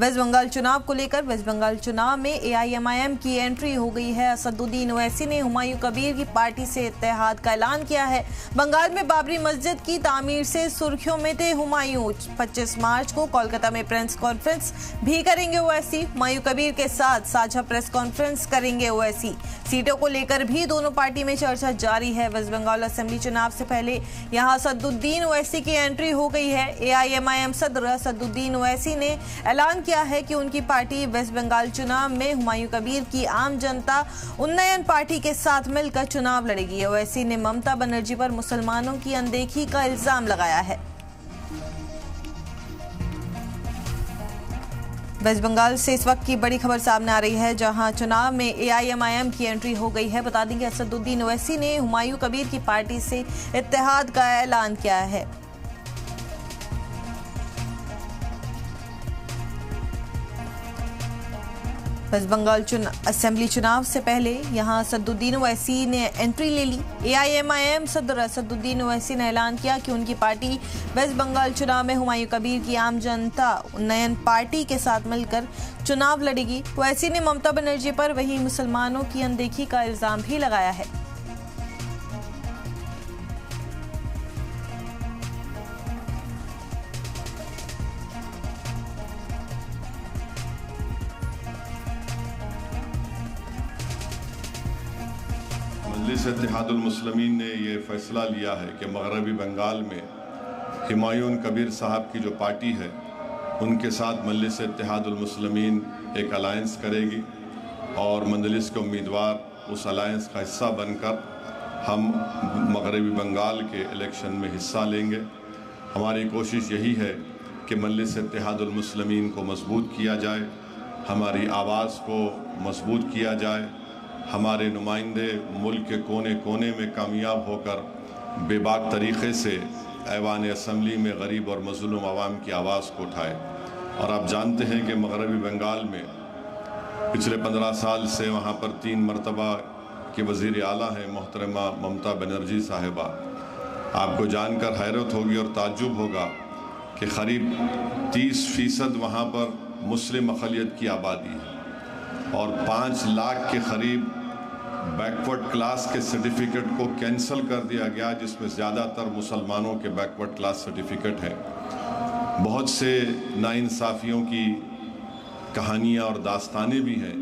Waste Bengal चुनाव को लेकर वेस्ट बंगाल चुनाव में एआईएमआईएम की एंट्री हो गई है। असदुद्दीन ओवैसी ने हुमायूं कबीर की पार्टी से इत्तेहाद का ऐलान किया है। बंगाल में बाबरी मस्जिद की तामीर से सुर्खियों में थे हुमायूं। 25 मार्च को कोलकाता में प्रेस कॉन्फ्रेंस भी करेंगे ओवैसी। हुमायूं कबीर के साथ साझा प्रेस कॉन्फ्रेंस करेंगे ओवैसी। सीटों को लेकर भी दोनों पार्टी में चर्चा जारी है। वेस्ट बंगाल असेंबली चुनाव से पहले यहां असदुद्दीन ओवैसी की एंट्री हो गई है। एआईएमआईएम सदर असदुद्दीन ओवैसी ने ऐलान किया है कि उनकी पार्टी वेस्ट बंगाल चुनाव में हुमायूं कबीर की आम जनता उन्नयन पार्टी के साथ मिलकर चुनाव लड़ेगी। ओवैसी ने ममता बनर्जी पर मुसलमानों की अनदेखी का इल्जाम लगाया है। वेस्ट बंगाल से इस वक्त की बड़ी खबर सामने आ रही है, जहां चुनाव में एआईएमआईएम की एंट्री हो गई है। बता दें कि असदुद्दीन ओवैसी ने हुमायूं कबीर की पार्टी से इत्तेहाद का ऐलान किया है। वेस्ट बंगाल असेंबली चुनाव से पहले यहां असदुद्दीन ओवैसी ने एंट्री ले ली। एआईएमआईएम सदर असदुद्दीन ओवैसी ने ऐलान किया कि उनकी पार्टी वेस्ट बंगाल चुनाव में हुमायूं कबीर की आम जनता उन्नयन पार्टी के साथ मिलकर चुनाव लड़ेगी। ओवैसी ने ममता बनर्जी पर वहीं मुसलमानों की अनदेखी का इल्जाम भी लगाया है। मजलिस इत्तेहादुल मुस्लिमीन ने ये फैसला लिया है कि मगरबी बंगाल में हुमायूं कबीर साहब की जो पार्टी है उनके साथ मजलिस इत्तेहादुल मुस्लिमीन एक अलायंस करेगी और मजलिस के उम्मीदवार उस अलायंस का हिस्सा बनकर हम मगरबी बंगाल के इलेक्शन में हिस्सा लेंगे। हमारी कोशिश यही है कि मजलिस इत्तेहादुल मुस्लिमीन को मजबूत किया जाए, हमारी आवाज़ को मजबूत किया जाए, हमारे नुमाइंदे मुल्क के कोने कोने में कामयाब होकर बेबाक तरीक़े से ऐवान असम्बली में गरीब और मज़लूम आवाम की आवाज़ को उठाए। और आप जानते हैं कि मगरबी बंगाल में पिछले 15 साल से वहाँ पर 3 मरतबा के वज़ीर आला हैं मोहतरमा ममता बनर्जी साहिबा। आपको जानकर हैरत होगी और ताज्जुब होगा कि क़रीब 30% वहाँ पर मुस्लिम अक़लियत की आबादी है और 5 लाख के करीब बैकवर्ड क्लास के सर्टिफिकेट को कैंसिल कर दिया गया, जिसमें ज़्यादातर मुसलमानों के बैकवर्ड क्लास सर्टिफिकेट हैं। बहुत से नाइंसाफ़ियों की कहानियाँ और दास्तानें भी हैं